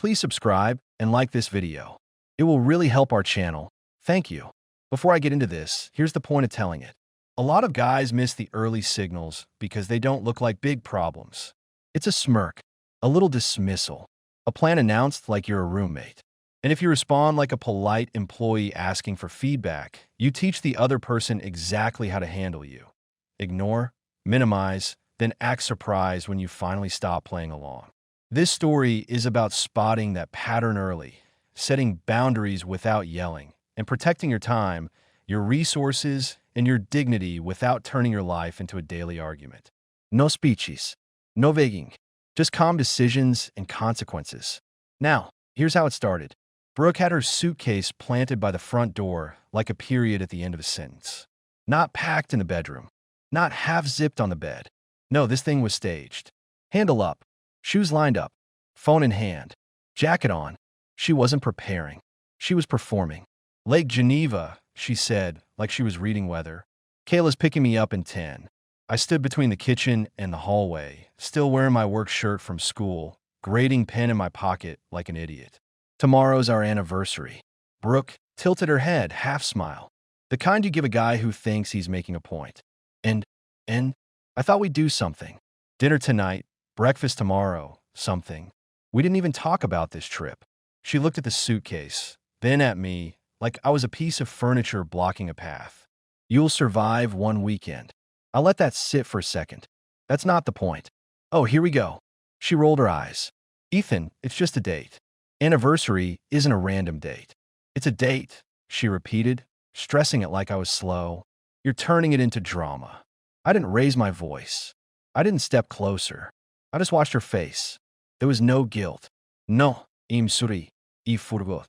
Please subscribe and like this video. It will really help our channel. Thank you. Before I get into this, here's the point of telling it. A lot of guys miss the early signals because they don't look like big problems. It's a smirk, a little dismissal, a plan announced like you're a roommate. And if you respond like a polite employee asking for feedback, you teach the other person exactly how to handle you. Ignore, minimize, then act surprised when you finally stop playing along. This story is about spotting that pattern early, setting boundaries without yelling, and protecting your time, your resources, and your dignity without turning your life into a daily argument. No speeches, no begging, just calm decisions and consequences. Now, here's how it started. Brooke had her suitcase planted by the front door like a period at the end of a sentence. Not packed in the bedroom, not half-zipped on the bed. No, this thing was staged. Handle up, shoes lined up, phone in hand, jacket on. She wasn't preparing. She was performing. Lake Geneva, she said, like she was reading weather. Kayla's picking me up in 10. I stood between the kitchen and the hallway, still wearing my work shirt from school, grading pen in my pocket like an idiot. Tomorrow's our anniversary. Brooke tilted her head, half-smile. The kind you give a guy who thinks he's making a point. And I thought we'd do something. Dinner tonight, breakfast tomorrow, something. We didn't even talk about this trip. She looked at the suitcase, then at me, like I was a piece of furniture blocking a path. You'll survive one weekend. I'll let that sit for a second. That's not the point. Oh, here we go. She rolled her eyes. Ethan, it's just a date. Anniversary isn't a random date. It's a date, she repeated, stressing it like I was slow. You're turning it into drama. I didn't raise my voice. I didn't step closer. I just watched her face. There was no guilt. No, im suri, I furgot.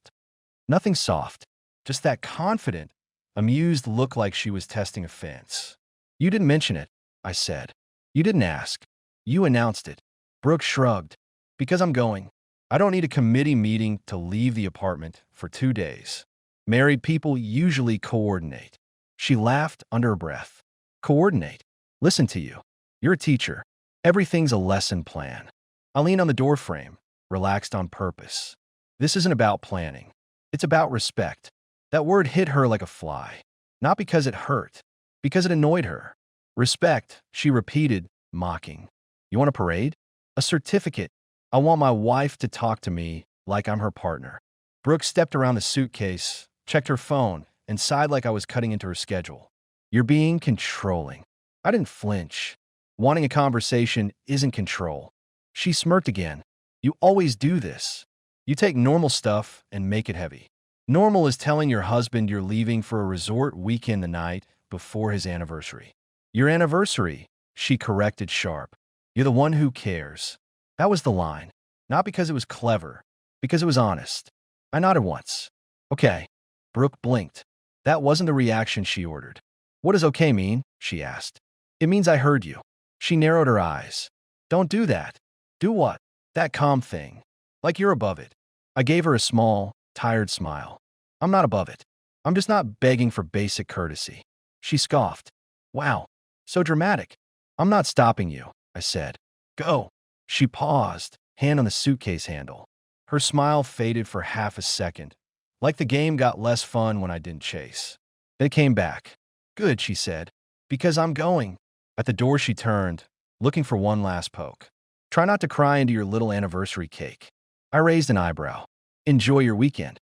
Nothing soft. Just that confident, amused look like she was testing a fence. You didn't mention it, I said. You didn't ask. You announced it. Brooke shrugged. Because I'm going. I don't need a committee meeting to leave the apartment for 2 days. Married people usually coordinate. She laughed under her breath. Coordinate. Listen to you. You're a teacher. Everything's a lesson plan. I leaned on the doorframe, relaxed on purpose. This isn't about planning. It's about respect. That word hit her like a fly. Not because it hurt, because it annoyed her. Respect, she repeated, mocking. You want a parade? A certificate. I want my wife to talk to me like I'm her partner. Brooke stepped around the suitcase, checked her phone, and sighed like I was cutting into her schedule. You're being controlling. I didn't flinch. Wanting a conversation isn't control. She smirked again. You always do this. You take normal stuff and make it heavy. Normal is telling your husband you're leaving for a resort weekend the night before his anniversary. Your anniversary, she corrected sharp. You're the one who cares. That was the line. Not because it was clever, because it was honest. I nodded once. Okay. Brooke blinked. That wasn't the reaction she ordered. What does okay mean? She asked. It means I heard you. She narrowed her eyes. Don't do that. Do what? That calm thing. Like you're above it. I gave her a small, tired smile. I'm not above it. I'm just not begging for basic courtesy. She scoffed. Wow. So dramatic. I'm not stopping you, I said. Go. She paused, hand on the suitcase handle. Her smile faded for half a second, like the game got less fun when I didn't chase. Then it came back. Good, she said. Because I'm going. At the door she turned, looking for one last poke. Try not to cry into your little anniversary cake. I raised an eyebrow. Enjoy your weekend.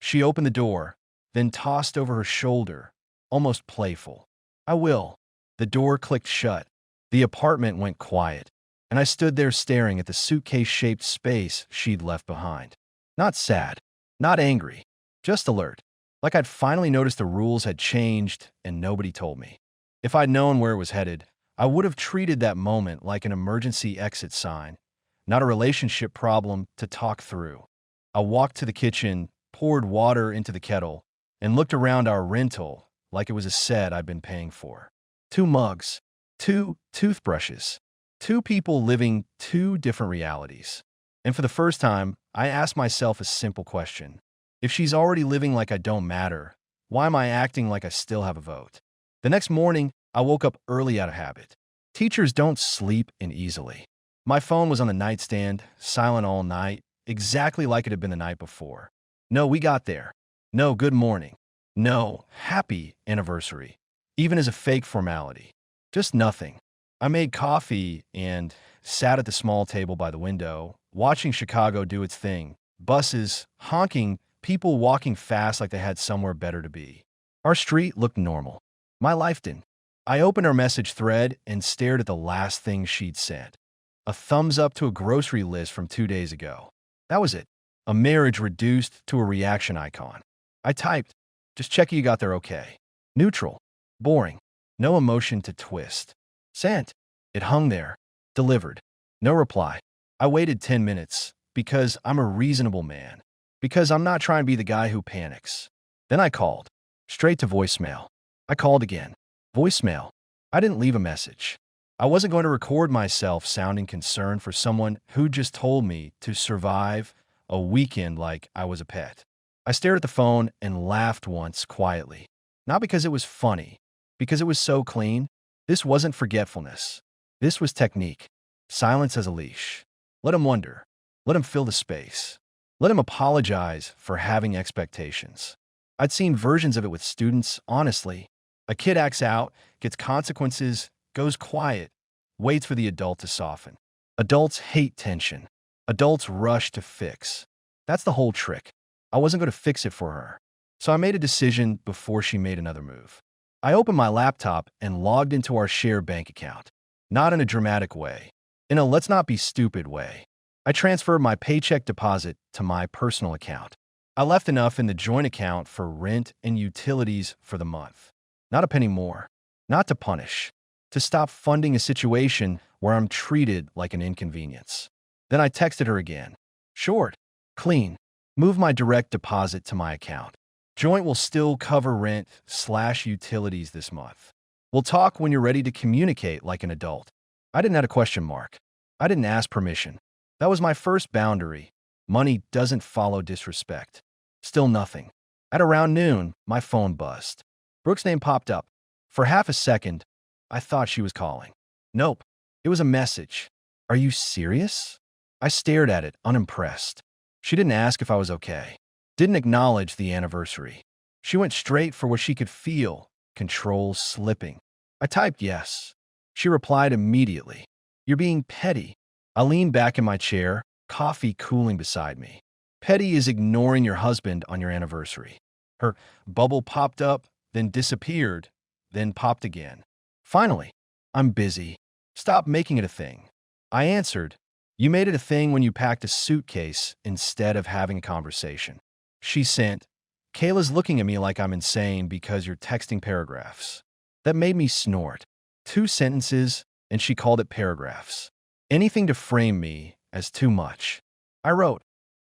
She opened the door, then tossed over her shoulder, almost playful. I will. The door clicked shut. The apartment went quiet, and I stood there staring at the suitcase-shaped space she'd left behind. Not sad, not angry, just alert. Like I'd finally noticed the rules had changed and nobody told me. If I'd known where it was headed, I would have treated that moment like an emergency exit sign, not a relationship problem to talk through. I walked to the kitchen, poured water into the kettle, and looked around our rental like it was a set I'd been paying for. 2 mugs, 2 toothbrushes, 2 people living 2 different realities. And for the first time, I asked myself a simple question. If she's already living like I don't matter, why am I acting like I still have a vote? The next morning, I woke up early out of habit. Teachers don't sleep in easily. My phone was on the nightstand, silent all night, exactly like it had been the night before. No, we got there. No, good morning. No, happy anniversary. Even as a fake formality. Just nothing. I made coffee and sat at the small table by the window, watching Chicago do its thing. Buses, honking, people walking fast like they had somewhere better to be. Our street looked normal. My life didn't. I opened our message thread and stared at the last thing she'd sent. A thumbs up to a grocery list from 2 days ago. That was it. A marriage reduced to a reaction icon. I typed, just checking you got there okay. Neutral. Boring. No emotion to twist. Sent. It hung there. Delivered. No reply. I waited 10 minutes because I'm a reasonable man. Because I'm not trying to be the guy who panics. Then I called. Straight to voicemail. I called again. Voicemail. I didn't leave a message. I wasn't going to record myself sounding concerned for someone who just told me to survive a weekend like I was a pet. I stared at the phone and laughed once quietly. Not because it was funny, because it was so clean. This wasn't forgetfulness. This was technique. Silence as a leash. Let him wonder. Let him fill the space. Let him apologize for having expectations. I'd seen versions of it with students, honestly. A kid acts out, gets consequences, goes quiet, waits for the adult to soften. Adults hate tension. Adults rush to fix. That's the whole trick. I wasn't going to fix it for her. So I made a decision before she made another move. I opened my laptop and logged into our shared bank account. Not in a dramatic way. In a let's not be stupid way. I transferred my paycheck deposit to my personal account. I left enough in the joint account for rent and utilities for the month. Not a penny more. Not to punish. To stop funding a situation where I'm treated like an inconvenience. Then I texted her again. Short. Clean. Move my direct deposit to my account. Joint will still cover rent/utilities this month. We'll talk when you're ready to communicate like an adult. I didn't add a question mark. I didn't ask permission. That was my first boundary. Money doesn't follow disrespect. Still nothing. At around noon, my phone buzzed. Brooke's name popped up. For half a second, I thought she was calling. Nope. It was a message. Are you serious? I stared at it, unimpressed. She didn't ask if I was okay. Didn't acknowledge the anniversary. She went straight for what she could feel, control slipping. I typed yes. She replied immediately. You're being petty. I leaned back in my chair, coffee cooling beside me. Petty is ignoring your husband on your anniversary. Her bubble popped up, then disappeared, then popped again. Finally, I'm busy. Stop making it a thing. I answered, you made it a thing when you packed a suitcase instead of having a conversation. She sent, Kayla's looking at me like I'm insane because you're texting paragraphs. That made me snort. 2 sentences, and she called it paragraphs. Anything to frame me as too much. I wrote,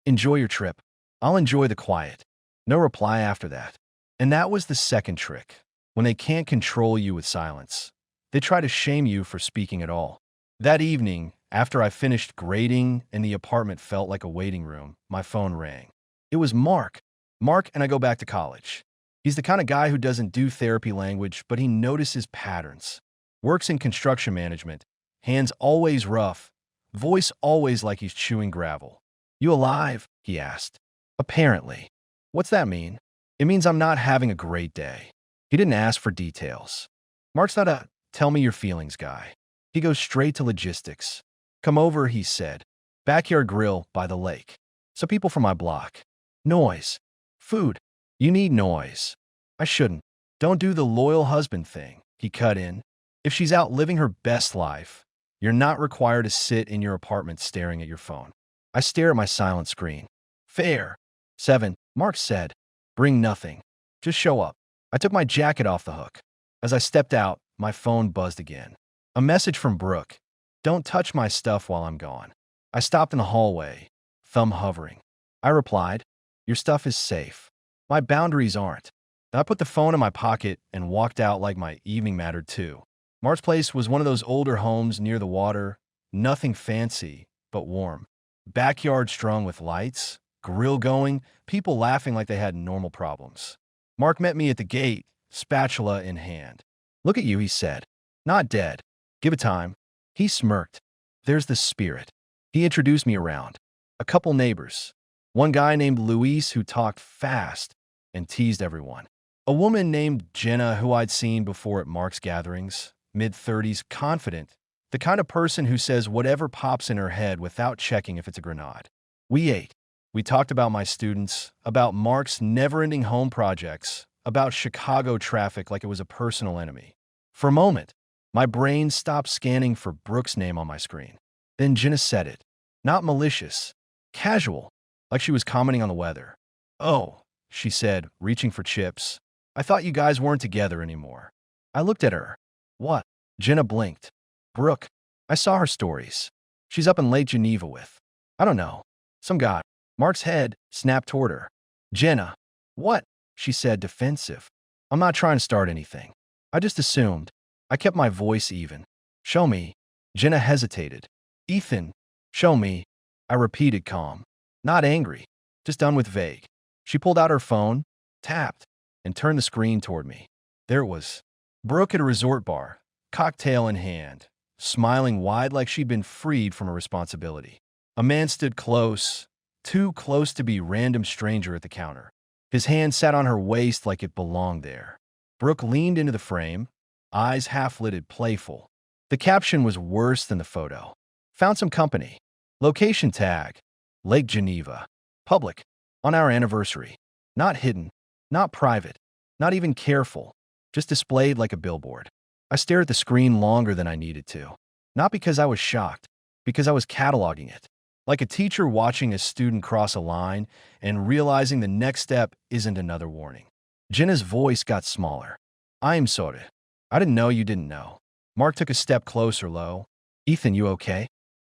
enjoy your trip. I'll enjoy the quiet. No reply after that. And that was the second trick. When they can't control you with silence, they try to shame you for speaking at all. That evening, after I finished grading and the apartment felt like a waiting room, my phone rang. It was Mark. Mark and I go back to college. He's the kind of guy who doesn't do therapy language, but he notices patterns. Works in construction management. Hands always rough. Voice always like he's chewing gravel. You alive? He asked. Apparently. What's that mean? It means I'm not having a great day. He didn't ask for details. Mark's not a tell me your feelings guy. He goes straight to logistics. Come over, he said. Backyard grill by the lake. So people from my block. Noise. Food. You need noise. I shouldn't. Don't do the loyal husband thing, he cut in. If she's out living her best life, you're not required to sit in your apartment staring at your phone. I stare at my silent screen. Fair. 7. Mark said. Bring nothing. Just show up. I took my jacket off the hook. As I stepped out, my phone buzzed again. A message from Brooke. Don't touch my stuff while I'm gone. I stopped in the hallway, thumb hovering. I replied, your stuff is safe. My boundaries aren't. I put the phone in my pocket and walked out like my evening mattered too. Mark's place was one of those older homes near the water, nothing fancy, but warm. Backyard strung with lights, grill going, people laughing like they had normal problems. Mark met me at the gate, spatula in hand. Look at you, he said. Not dead. Give it time. He smirked. There's the spirit. He introduced me around. A couple neighbors. One guy named Luis who talked fast and teased everyone. A woman named Jenna who I'd seen before at Mark's gatherings, mid-30s, confident, the kind of person who says whatever pops in her head without checking if it's a grenade. We ate. We talked about my students, about Mark's never-ending home projects, about Chicago traffic like it was a personal enemy. For a moment, my brain stopped scanning for Brooke's name on my screen. Then Jenna said it. Not malicious. Casual, like she was commenting on the weather. "Oh," she said, reaching for chips. "I thought you guys weren't together anymore." I looked at her. "What?" Jenna blinked. "Brooke. I saw her stories. She's up in Lake Geneva with, I don't know, some guy." Mark's head snapped toward her. "Jenna." "What?" she said, defensive. "I'm not trying to start anything. I just assumed." I kept my voice even. "Show me." Jenna hesitated. "Ethan, show me." I repeated, calm. Not angry, just done with vague. She pulled out her phone, tapped, and turned the screen toward me. There it was. Brooke at a resort bar, cocktail in hand, smiling wide like she'd been freed from a responsibility. A man stood close, too close to be random stranger at the counter. His hand sat on her waist like it belonged there. Brooke leaned into the frame, eyes half-lidded, playful. The caption was worse than the photo. "Found some company. Location tag. Lake Geneva. Public. On our anniversary. Not hidden. Not private. Not even careful. Just displayed like a billboard." I stared at the screen longer than I needed to. Not because I was shocked, because I was cataloging it. Like a teacher watching a student cross a line and realizing the next step isn't another warning. Jenna's voice got smaller. "I'm sorry. I didn't know you didn't know." Mark took a step closer, low. "Ethan, you okay?"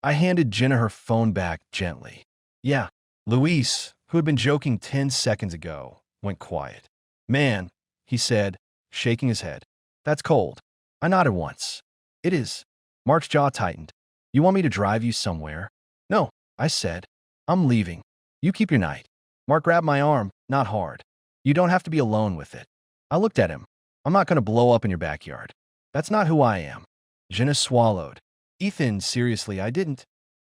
I handed Jenna her phone back gently. "Yeah." Luis, who had been joking 10 seconds ago, went quiet. "Man," he said, shaking his head. "That's cold." I nodded once. "It is." Mark's jaw tightened. "You want me to drive you somewhere?" "No," I said. "I'm leaving. You keep your night." Mark grabbed my arm, not hard. "You don't have to be alone with it." I looked at him. "I'm not going to blow up in your backyard. That's not who I am." Jenna swallowed. "Ethan, seriously, I didn't."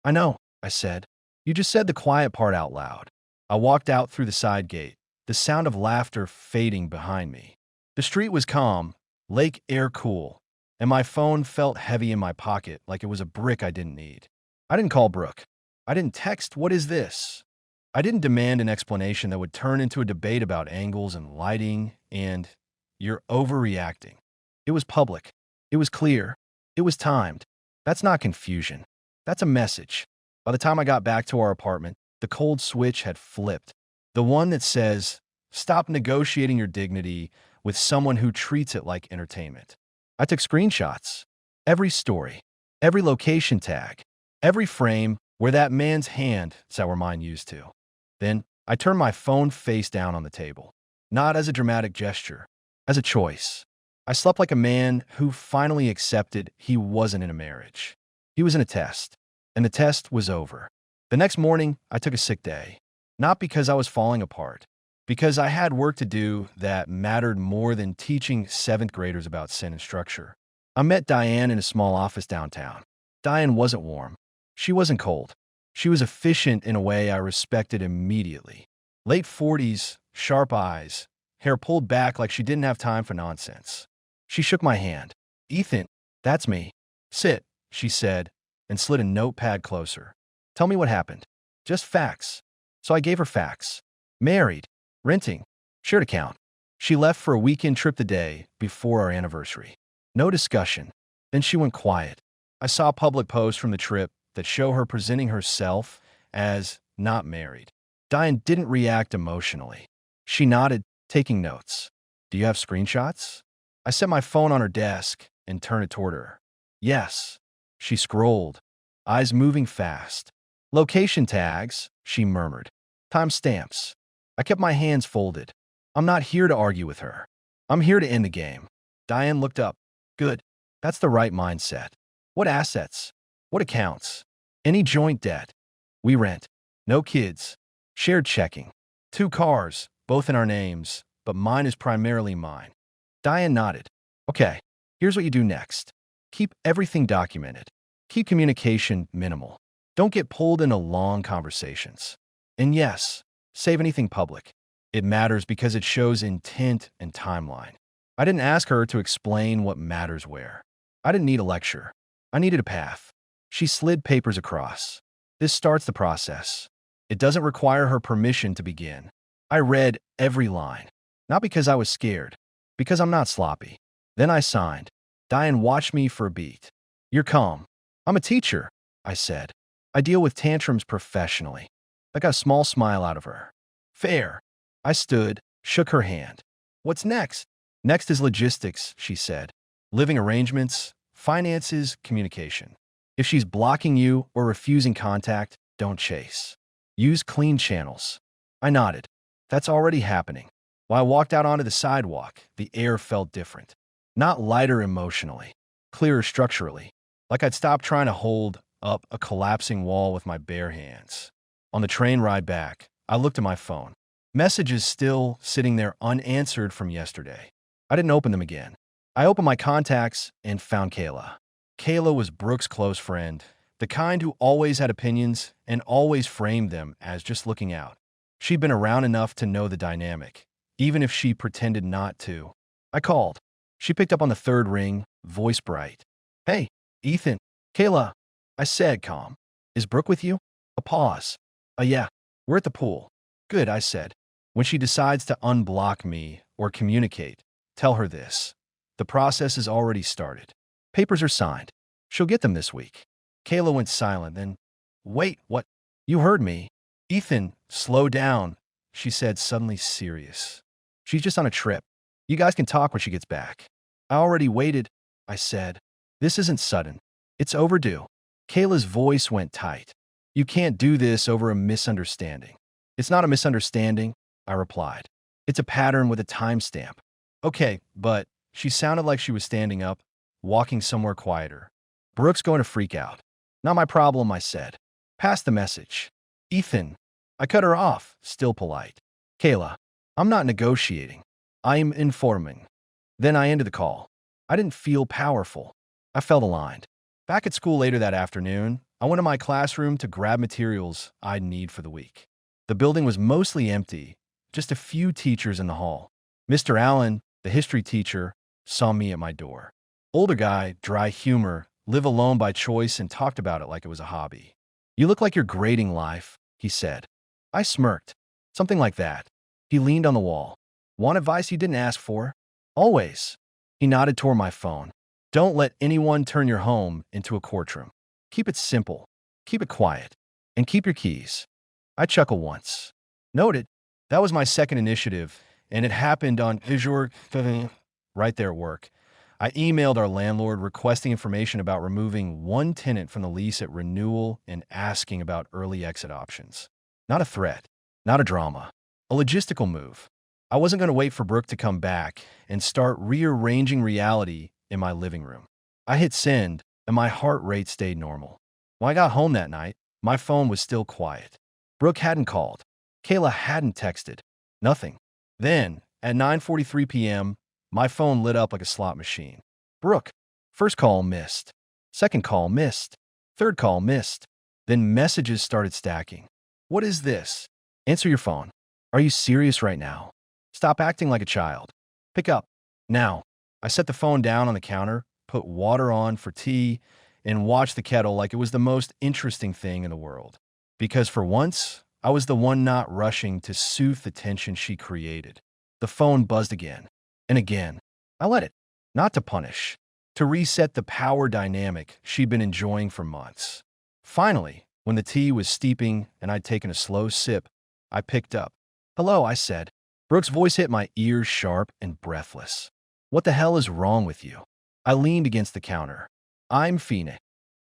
"I know," I said. "You just said the quiet part out loud." I walked out through the side gate, the sound of laughter fading behind me. The street was calm, lake air cool, and my phone felt heavy in my pocket like it was a brick I didn't need. I didn't call Brooke. I didn't text, "What is this?" I didn't demand an explanation that would turn into a debate about angles and lighting and, "You're overreacting." It was public. It was clear. It was timed. That's not confusion. That's a message. By the time I got back to our apartment, the cold switch had flipped. The one that says, "Stop negotiating your dignity with someone who treats it like entertainment." I took screenshots. Every story, every location tag, every frame where that man's hand is where mine used to. Then I turned my phone face down on the table. Not as a dramatic gesture, as a choice. I slept like a man who finally accepted he wasn't in a marriage. He was in a test, and the test was over. The next morning, I took a sick day. Not because I was falling apart, because I had work to do that mattered more than teaching 7th graders about sin and structure. I met Diane in a small office downtown. Diane wasn't warm. She wasn't cold. She was efficient in a way I respected immediately. Late 40s, sharp eyes, hair pulled back like she didn't have time for nonsense. She shook my hand. "Ethan, that's me." "Sit," she said, and slid a notepad closer. "Tell me what happened." "Just facts." So I gave her facts. Married, renting, shared account. She left for a weekend trip the day before our anniversary. No discussion. Then she went quiet. I saw public posts from the trip that show her presenting herself as not married. Diane didn't react emotionally. She nodded, taking notes. "Do you have screenshots?" I set my phone on her desk and turned it toward her. "Yes." She scrolled, eyes moving fast. "Location tags," she murmured. "Timestamps." I kept my hands folded. I'm not here to argue with her. I'm here to end the game. Diane looked up. "Good. That's the right mindset." "What assets? What accounts?" "Any joint debt." "We rent. No kids. Shared checking. 2 cars, both in our names, but mine is primarily mine." Diane nodded. "Okay, here's what you do next. Keep everything documented. Keep communication minimal. Don't get pulled into long conversations. And yes, save anything public. It matters because it shows intent and timeline. I didn't ask her to explain what matters where. I didn't need a lecture. I needed a path. She slid papers across. This starts the process. It doesn't require her permission to begin. I read every line. Not because I was scared, because I'm not sloppy. Then I signed. Diane watched me for a beat. You're calm. I'm a teacher, I said. I deal with tantrums professionally. I got a small smile out of her. Fair. I stood, shook her hand. What's next? Next is logistics, she said. Living arrangements, finances, communication. If she's blocking you or refusing contact, don't chase. Use clean channels. I nodded. That's already happening. When I walked out onto the sidewalk, the air felt different. Not lighter emotionally, clearer structurally, like I'd stopped trying to hold up a collapsing wall with my bare hands. On the train ride back, I looked at my phone. Messages still sitting there unanswered from yesterday. I didn't open them again. I opened my contacts and found Kayla. Kayla was Brooke's close friend, the kind who always had opinions and always framed them as just looking out. She'd been around enough to know the dynamic, even if she pretended not to. I called. She picked up on the third ring, voice bright. Hey, Ethan. Kayla, I said, calm. Is Brooke with you? A pause. Yeah, we're at the pool. Good, I said. When she decides to unblock me or communicate, tell her this. The process has already started. Papers are signed. She'll get them this week. Kayla went silent, then, wait, what? You heard me. Ethan, slow down, she said, suddenly serious. She's just on a trip. You guys can talk when she gets back. I already waited, I said. This isn't sudden. It's overdue. Kayla's voice went tight. You can't do this over a misunderstanding. It's not a misunderstanding, I replied. It's a pattern with a timestamp. Okay, but she sounded like she was standing up, walking somewhere quieter. Brooke's going to freak out. Not my problem, I said. Pass the message. Ethan. I cut her off, still polite. Kayla, I'm not negotiating. I'm informing. Then I ended the call. I didn't feel powerful. I felt aligned. Back at school later that afternoon, I went to my classroom to grab materials I'd need for the week. The building was mostly empty, just a few teachers in the hall. Mr. Allen, the history teacher, saw me at my door. Older guy, dry humor, live alone by choice, and talked about it like it was a hobby. You look like you're grading life, he said. I smirked. Something like that. He leaned on the wall. Want advice you didn't ask for? Always. He nodded toward my phone. Don't let anyone turn your home into a courtroom. Keep it simple. Keep it quiet. And keep your keys. I chuckled once. Noted. That was my second initiative, and it happened on Azure right there at work. I emailed our landlord requesting information about removing one tenant from the lease at renewal and asking about early exit options. Not a threat. Not a drama. A logistical move. I wasn't going to wait for Brooke to come back and start rearranging reality in my living room. I hit send, and my heart rate stayed normal. When I got home that night, my phone was still quiet. Brooke hadn't called. Kayla hadn't texted. Nothing. Then, at 9:43 p.m., my phone lit up like a slot machine. Brooke. First call missed. Second call missed. Third call missed. Then messages started stacking. What is this? Answer your phone. Are you serious right now? Stop acting like a child. Pick up. Now. I set the phone down on the counter, put water on for tea, and watched the kettle like it was the most interesting thing in the world. Because for once, I was the one not rushing to soothe the tension she created. The phone buzzed again. And again. I let it. Not to punish. To reset the power dynamic she'd been enjoying for months. Finally, when the tea was steeping and I'd taken a slow sip, I picked up. Hello, I said. Brooke's voice hit my ears sharp and breathless. What the hell is wrong with you? I leaned against the counter. I'm Phoenix.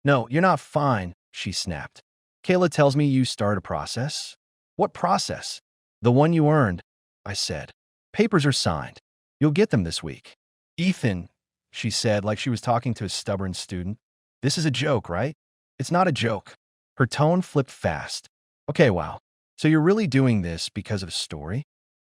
No, you're not fine, she snapped. Kayla tells me you started a process. What process? The one you earned, I said. Papers are signed. You'll get them this week. Ethan, she said like she was talking to a stubborn student. This is a joke, right? It's not a joke. Her tone flipped fast. Okay, wow. So you're really doing this because of a story?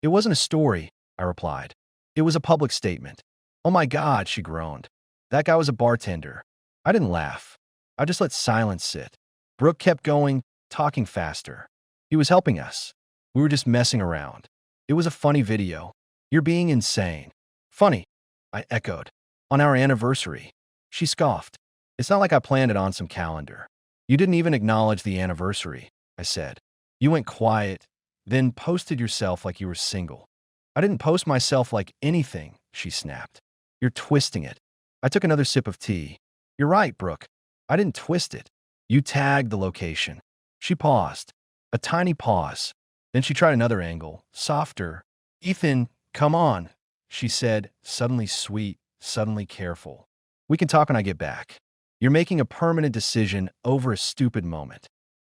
It wasn't a story, I replied. It was a public statement. Oh my God, she groaned. That guy was a bartender. I didn't laugh. I just let silence sit. Brooke kept going, talking faster. He was helping us. We were just messing around. It was a funny video. You're being insane. Funny, I echoed. On our anniversary. She scoffed. It's not like I planned it on some calendar. You didn't even acknowledge the anniversary, I said. You went quiet, then posted yourself like you were single. I didn't post myself like anything, she snapped. You're twisting it. I took another sip of tea. You're right, Brooke. I didn't twist it. You tagged the location. She paused. A tiny pause. Then she tried another angle, softer. Ethan, come on, she said, suddenly sweet, suddenly careful. We can talk when I get back. You're making a permanent decision over a stupid moment.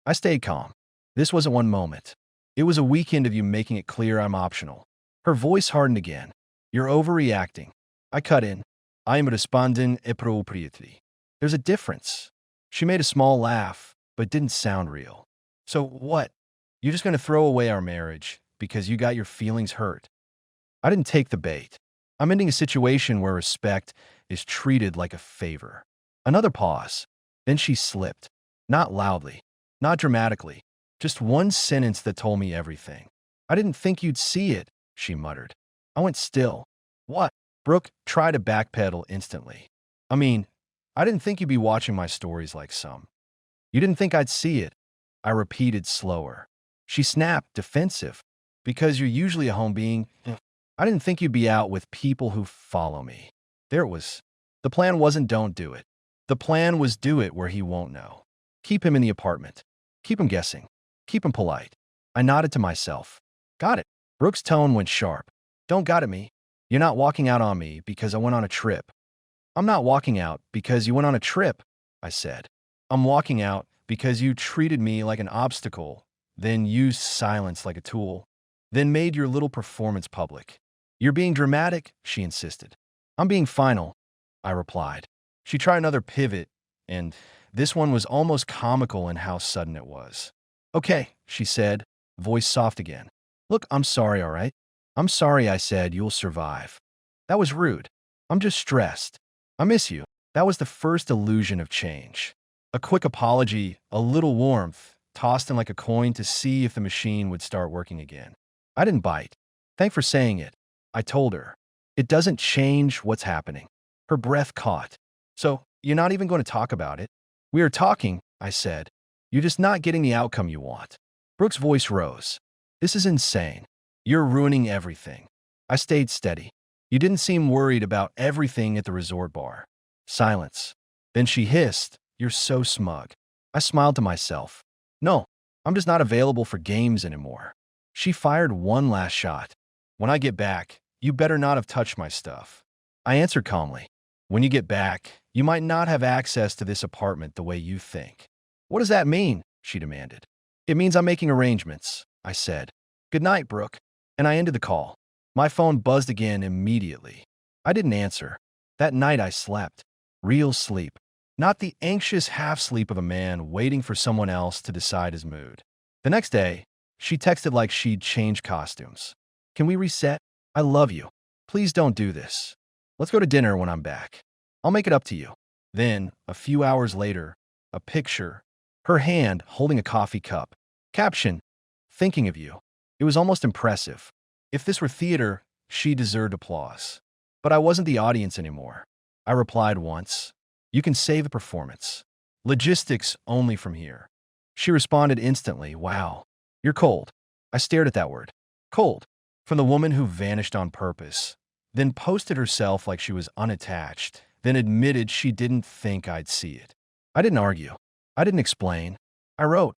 I stayed calm. This wasn't one moment. It was a weekend of you making it clear I'm optional. Her voice hardened again. You're overreacting. I cut in. I am responding appropriately. There's a difference. She made a small laugh, but didn't sound real. So what? You're just going to throw away our marriage because you got your feelings hurt? I didn't take the bait. I'm ending a situation where respect is treated like a favor. Another pause. Then she slipped. Not loudly. Not dramatically. Just one sentence that told me everything. I didn't think you'd see it, she muttered. I went still. What? Brooke tried to backpedal instantly. I mean, I didn't think you'd be watching my stories like some. You didn't think I'd see it, I repeated slower. She snapped, defensive. Because you're usually a home being. I didn't think you'd be out with people who follow me. There it was. The plan wasn't don't do it. The plan was do it where he won't know. Keep him in the apartment. Keep him guessing. Keep him polite. I nodded to myself. Got it. Brooke's tone went sharp. Don't got it me. You're not walking out on me because I went on a trip. I'm not walking out because you went on a trip, I said. I'm walking out because you treated me like an obstacle, then used silence like a tool, then made your little performance public. You're being dramatic, she insisted. I'm being final, I replied. She tried another pivot, and this one was almost comical in how sudden it was. Okay, she said, voice soft again. Look, I'm sorry, all right? I'm sorry I said you'll survive. That was rude. I'm just stressed. I miss you. That was the first illusion of change. A quick apology, a little warmth, tossed in like a coin to see if the machine would start working again. I didn't bite. Thanks for saying it, I told her. It doesn't change what's happening. Her breath caught. So, you're not even going to talk about it? We are talking, I said. You're just not getting the outcome you want. Brooke's voice rose. This is insane. You're ruining everything. I stayed steady. You didn't seem worried about everything at the resort bar. Silence. Then she hissed, you're so smug. I smiled to myself. No, I'm just not available for games anymore. She fired one last shot. When I get back, you better not have touched my stuff. I answered calmly. When you get back, you might not have access to this apartment the way you think. What does that mean? She demanded. It means I'm making arrangements, I said. Good night, Brooke. And I ended the call. My phone buzzed again immediately. I didn't answer. That night I slept. Real sleep. Not the anxious half-sleep of a man waiting for someone else to decide his mood. The next day, she texted like she'd changed costumes. Can we reset? I love you. Please don't do this. Let's go to dinner when I'm back. I'll make it up to you. Then, a few hours later, a picture. Her hand holding a coffee cup. Caption, thinking of you. It was almost impressive. If this were theater, she deserved applause. But I wasn't the audience anymore. I replied once. You can save a performance. Logistics only from here. She responded instantly, wow, you're cold. I stared at that word. Cold. From the woman who vanished on purpose, then posted herself like she was unattached, then admitted she didn't think I'd see it. I didn't argue. I didn't explain. I wrote.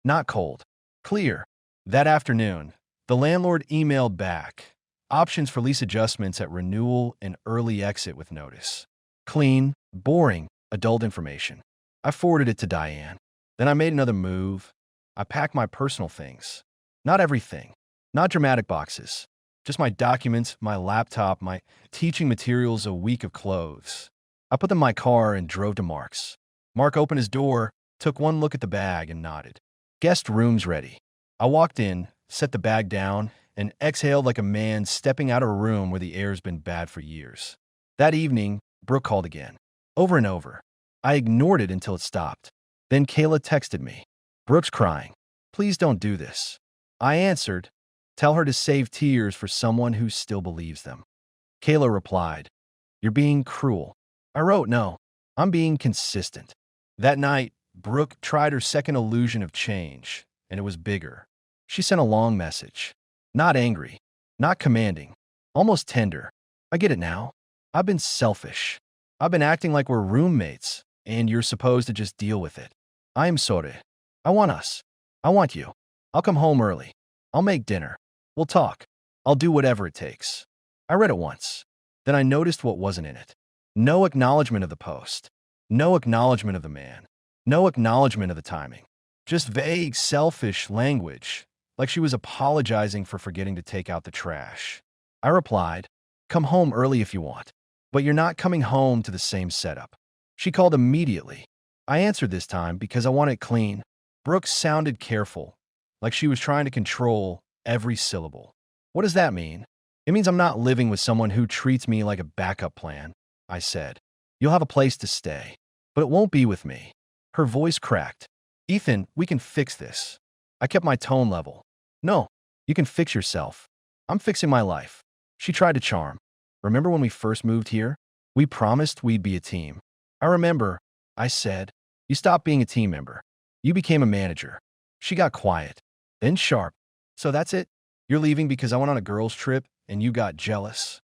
Not cold. Clear. That afternoon, the landlord emailed back. Options for lease adjustments at renewal and early exit with notice. Clean, boring, adult information. I forwarded it to Diane. Then I made another move. I packed my personal things. Not everything. Not dramatic boxes. Just my documents, my laptop, my teaching materials, a week of clothes. I put them in my car and drove to Mark's. Mark opened his door, took one look at the bag, and nodded. Guest room's ready. I walked in, set the bag down, and exhaled like a man stepping out of a room where the air's been bad for years. That evening, Brooke called again. Over and over. I ignored it until it stopped. Then Kayla texted me. Brooke's crying. Please don't do this. I answered, tell her to save tears for someone who still believes them. Kayla replied, you're being cruel. I wrote, no, I'm being consistent. That night, Brooke tried her second illusion of change, and it was bigger. She sent a long message. Not angry, not commanding, almost tender. I get it now. I've been selfish. I've been acting like we're roommates, and you're supposed to just deal with it. I am sorry. I want us. I want you. I'll come home early. I'll make dinner. We'll talk. I'll do whatever it takes. I read it once. Then I noticed what wasn't in it. No acknowledgement of the post. No acknowledgement of the man. No acknowledgement of the timing. Just vague, selfish language, like she was apologizing for forgetting to take out the trash. I replied, come home early if you want, but you're not coming home to the same setup. She called immediately. I answered this time because I wanted it clean. Brooke sounded careful, like she was trying to control every syllable. What does that mean? It means I'm not living with someone who treats me like a backup plan, I said. You'll have a place to stay, but it won't be with me. Her voice cracked. Ethan, we can fix this. I kept my tone level. No, you can fix yourself. I'm fixing my life. She tried to charm. Remember when we first moved here? We promised we'd be a team. I remember, I said. You stopped being a team member. You became a manager. She got quiet, then sharp. So that's it? You're leaving because I went on a girls' trip and you got jealous?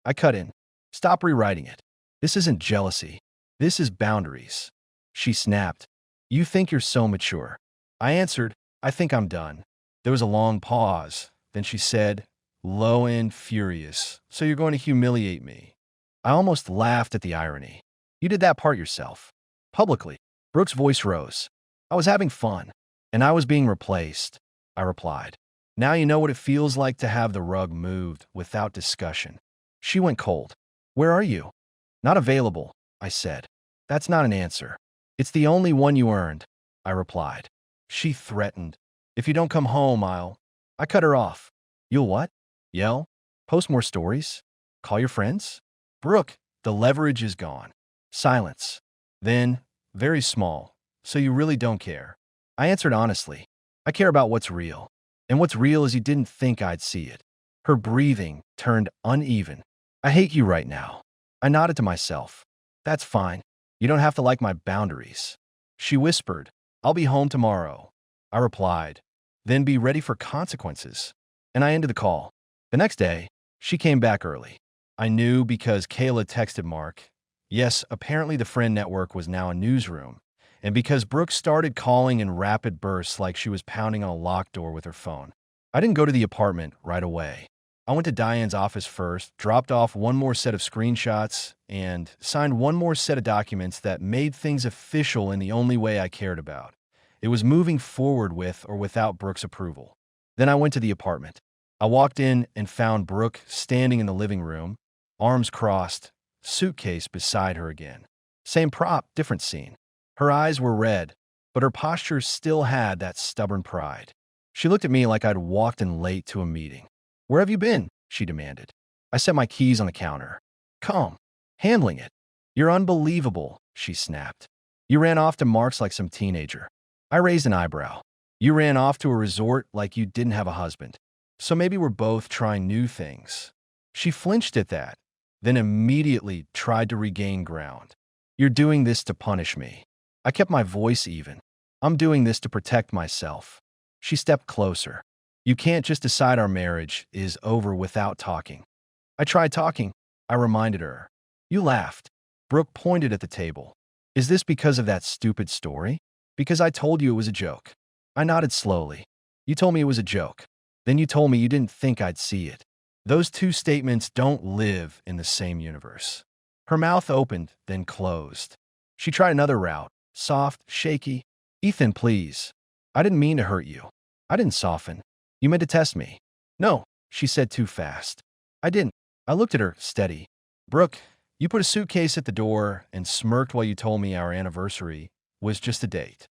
I cut in. Stop rewriting it. This isn't jealousy. This is boundaries. She snapped. You think you're so mature. I answered, I think I'm done. There was a long pause. Then she said, low and furious, so you're going to humiliate me. I almost laughed at the irony. You did that part yourself. Publicly. Brooke's voice rose. I was having fun, and I was being replaced, I replied. Now you know what it feels like to have the rug moved without discussion. She went cold. Where are you? Not available, I said. That's not an answer. It's the only one you earned, I replied. She threatened. If you don't come home, I cut her off. You'll what? Yell? Post more stories? Call your friends? Brooke, the leverage is gone. Silence. Then, very small. So you really don't care. I answered honestly. I care about what's real. And what's real is you didn't think I'd see it. Her breathing turned uneven. I hate you right now. I nodded to myself. That's fine. You don't have to like my boundaries. She whispered, I'll be home tomorrow. I replied, then be ready for consequences. And I ended the call. The next day, she came back early. I knew because Kayla texted Mark. Yes, apparently the friend network was now a newsroom. And because Brooke started calling in rapid bursts like she was pounding on a locked door with her phone. I didn't go to the apartment right away. I went to Diane's office first, dropped off one more set of screenshots, and signed one more set of documents that made things official in the only way I cared about. It was moving forward with or without Brooke's approval. Then I went to the apartment. I walked in and found Brooke standing in the living room, arms crossed, suitcase beside her again. Same prop, different scene. Her eyes were red, but her posture still had that stubborn pride. She looked at me like I'd walked in late to a meeting. Where have you been? She demanded. I set my keys on the counter. Calm. Handling it. You're unbelievable, she snapped. You ran off to Mark's like some teenager. I raised an eyebrow. You ran off to a resort like you didn't have a husband. So maybe we're both trying new things. She flinched at that, then immediately tried to regain ground. You're doing this to punish me. I kept my voice even. I'm doing this to protect myself. She stepped closer. You can't just decide our marriage is over without talking. I tried talking, I reminded her. You laughed. Brooke pointed at the table. Is this because of that stupid story? Because I told you it was a joke. I nodded slowly. You told me it was a joke. Then you told me you didn't think I'd see it. Those two statements don't live in the same universe. Her mouth opened, then closed. She tried another route, soft, shaky. Ethan, please. I didn't mean to hurt you. I didn't soften. You meant to test me. No, she said too fast. I didn't. I looked at her, steady. Brooke, you put a suitcase at the door and smirked while you told me our anniversary was just a date.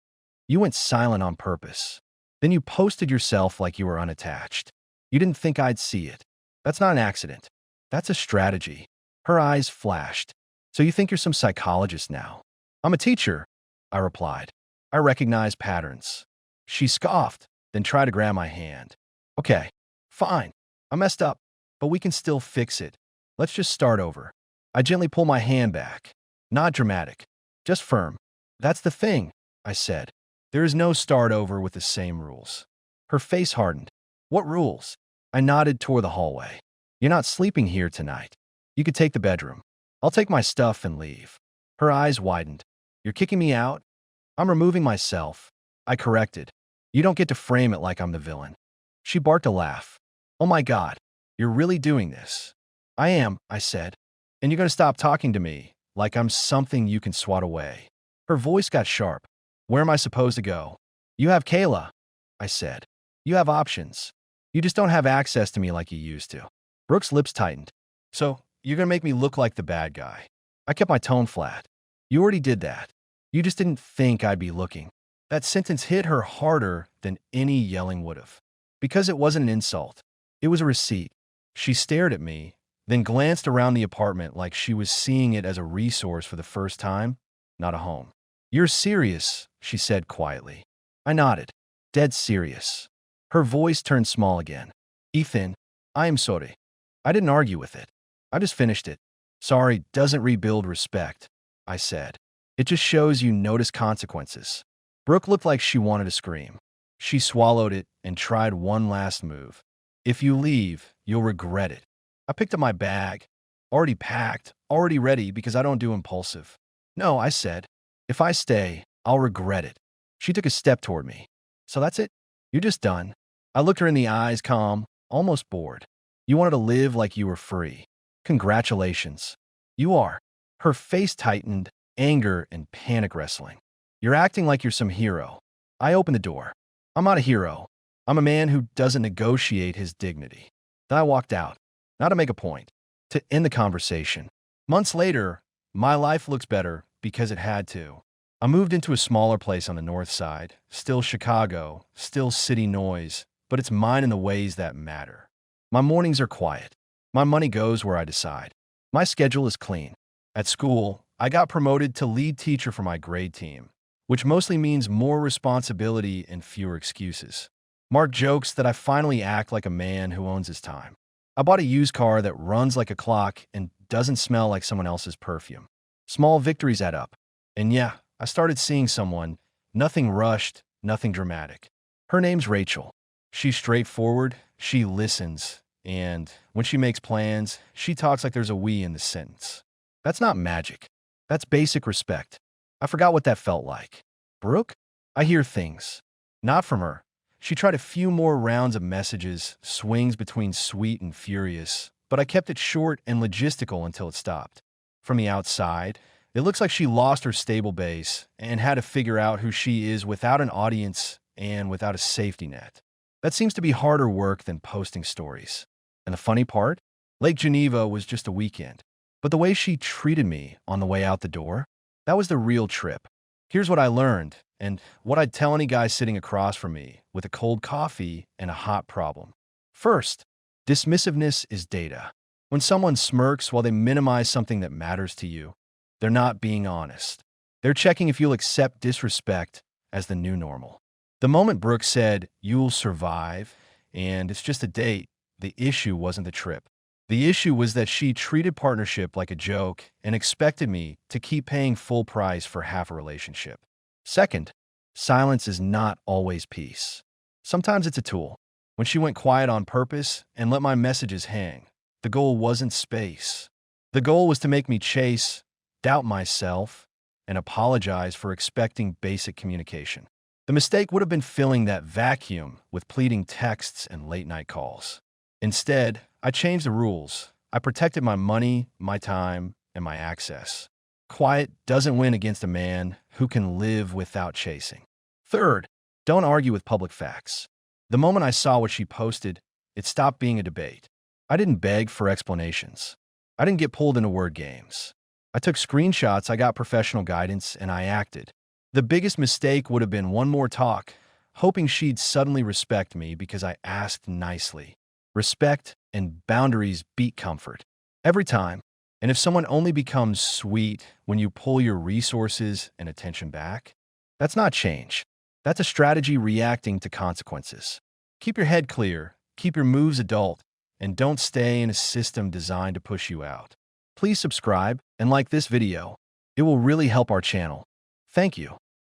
You went silent on purpose. Then you posted yourself like you were unattached. You didn't think I'd see it. That's not an accident. That's a strategy. Her eyes flashed. So you think you're some psychologist now? I'm a teacher, I replied. I recognize patterns. She scoffed, then tried to grab my hand. Okay, fine. I messed up, but we can still fix it. Let's just start over. I gently pull my hand back. Not dramatic, just firm. That's the thing, I said. There is no start over with the same rules. Her face hardened. What rules? I nodded toward the hallway. You're not sleeping here tonight. You could take the bedroom. I'll take my stuff and leave. Her eyes widened. You're kicking me out? I'm removing myself. I corrected. You don't get to frame it like I'm the villain. She barked a laugh. Oh my God, you're really doing this. I am, I said. And you're going to stop talking to me like I'm something you can swat away. Her voice got sharp. Where am I supposed to go? You have Kayla, I said. You have options. You just don't have access to me like you used to. Brooke's lips tightened. So, you're going to make me look like the bad guy. I kept my tone flat. You already did that. You just didn't think I'd be looking. That sentence hit her harder than any yelling would have. Because it wasn't an insult. It was a receipt. She stared at me, then glanced around the apartment like she was seeing it as a resource for the first time, not a home. You're serious, she said quietly. I nodded. Dead serious. Her voice turned small again. Ethan, I am sorry. I didn't argue with it. I just finished it. Sorry doesn't rebuild respect, I said. It just shows you notice consequences. Brooke looked like she wanted to scream. She swallowed it and tried one last move. If you leave, you'll regret it. I picked up my bag. Already packed, already ready because I don't do impulsive. No, I said. If I stay, I'll regret it. She took a step toward me. So that's it? You're just done. I looked her in the eyes, calm, almost bored. You wanted to live like you were free. Congratulations. You are. Her face tightened, anger and panic wrestling. You're acting like you're some hero. I opened the door. I'm not a hero. I'm a man who doesn't negotiate his dignity. Then I walked out, not to make a point, to end the conversation. Months later, my life looks better because it had to. I moved into a smaller place on the north side, still Chicago, still city noise, but it's mine in the ways that matter. My mornings are quiet. My money goes where I decide. My schedule is clean. At school, I got promoted to lead teacher for my grade team, which mostly means more responsibility and fewer excuses. Mark jokes that I finally act like a man who owns his time. I bought a used car that runs like a clock and doesn't smell like someone else's perfume. Small victories add up. And yeah, I started seeing someone, nothing rushed, nothing dramatic. Her name's Rachel. She's straightforward, she listens, and when she makes plans, she talks like there's a we in the sentence. That's not magic. That's basic respect. I forgot what that felt like. Brooke? I hear things. Not from her. She tried a few more rounds of messages, swings between sweet and furious, but I kept it short and logistical until it stopped. From the outside, it looks like she lost her stable base and had to figure out who she is without an audience and without a safety net. That seems to be harder work than posting stories. And the funny part? Lake Geneva was just a weekend. But the way she treated me on the way out the door, that was the real trip. Here's what I learned, and what I'd tell any guy sitting across from me with a cold coffee and a hot problem. First, dismissiveness is data. When someone smirks while they minimize something that matters to you, they're not being honest. They're checking if you'll accept disrespect as the new normal. The moment Brooke said, "You'll survive," and it's just a date, the issue wasn't the trip. The issue was that she treated partnership like a joke and expected me to keep paying full price for half a relationship. Second, silence is not always peace. Sometimes it's a tool. When she went quiet on purpose and let my messages hang, the goal wasn't space. The goal was to make me chase, doubt myself, and apologize for expecting basic communication. The mistake would have been filling that vacuum with pleading texts and late-night calls. Instead, I changed the rules. I protected my money, my time, and my access. Quiet doesn't win against a man who can live without chasing. Third, don't argue with public facts. The moment I saw what she posted, it stopped being a debate. I didn't beg for explanations. I didn't get pulled into word games. I took screenshots, I got professional guidance, and I acted. The biggest mistake would have been one more talk, hoping she'd suddenly respect me because I asked nicely. Respect and boundaries beat comfort. Every time. And if someone only becomes sweet when you pull your resources and attention back, That's not change. That's a strategy reacting to consequences. Keep your head clear, keep your moves adult, and don't stay in a system designed to push you out. Please subscribe and like this video. It will really help our channel. Thank you.